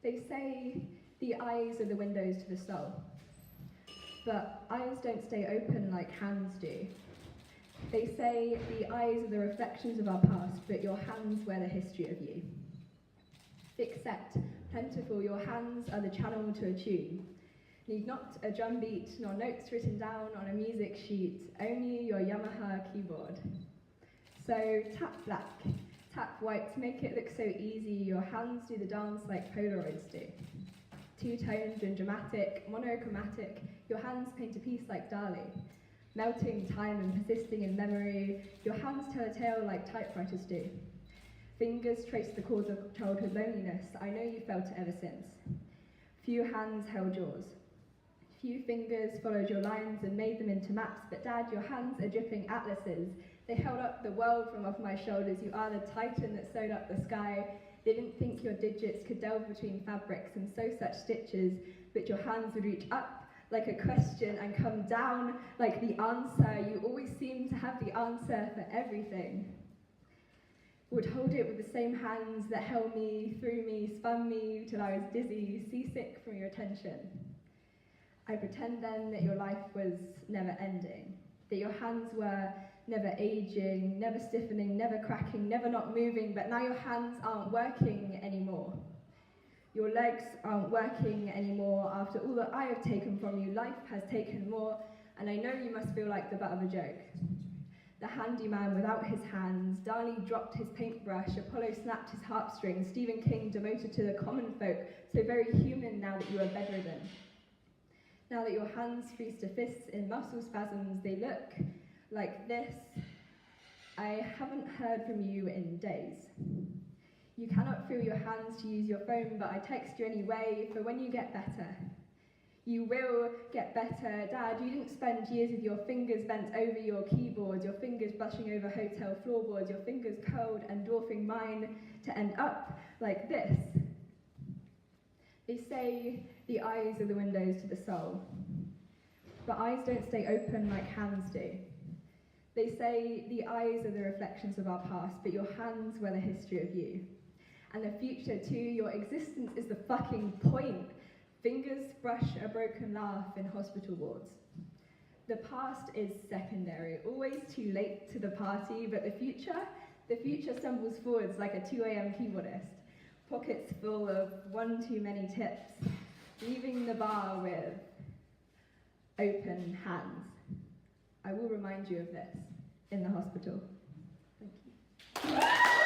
They say the eyes are the windows to the soul, but eyes don't stay open like hands do. They say the eyes are the reflections of our past, but your hands wear the history of you. Thick set, plentiful, your hands are the channel to a tune. Need not a drum beat, nor notes written down on a music sheet, only your Yamaha keyboard. So tap black, tap white, make it look so easy, your hands do the dance like Polaroids do. Two-toned and dramatic, monochromatic, your hands paint a piece like Dali. Melting time and persisting in memory, your hands tell a tale like typewriters do. Fingers trace the cause of childhood loneliness, I know you felt it ever since. Few hands held yours. Few fingers followed your lines and made them into maps, but Dad, your hands are dripping atlases. They held up the world from off my shoulders, you are the titan that sewed up the sky. They didn't think your digits could delve between fabrics and sew such stitches, but your hands would reach up like a question and come down like the answer. You always seem to have the answer for everything. Would hold it with the same hands that held me, threw me, spun me till I was dizzy, seasick from your attention. I pretend then that your life was never ending, that your hands were never aging, never stiffening, never cracking, never not moving, but now your hands aren't working anymore. Your legs aren't working anymore. After all that I have taken from you, life has taken more, and I know you must feel like the butt of a joke. The handyman without his hands, Dali dropped his paintbrush, Apollo snapped his harpstring, Stephen King demoted to the common folk, so very human now that you are bedridden. Now that your hands freeze to fists in muscle spasms, they look like this. I haven't heard from you in days. You cannot feel your hands to use your phone, but I text you anyway, for when you get better. You will get better. Dad, you didn't spend years with your fingers bent over your keyboard, your fingers brushing over hotel floorboards, your fingers curled and dwarfing mine to end up like this. They say the eyes are the windows to the soul, but eyes don't stay open like hands do. They say the eyes are the reflections of our past, but your hands wear the history of you. And the future too, your existence is the fucking point. Fingers brush a broken laugh in hospital wards. The past is secondary, always too late to the party, but the future stumbles forwards like a 2am keyboardist, pockets full of one too many tips, leaving the bar with open hands. I will remind you of this in the hospital. Thank you.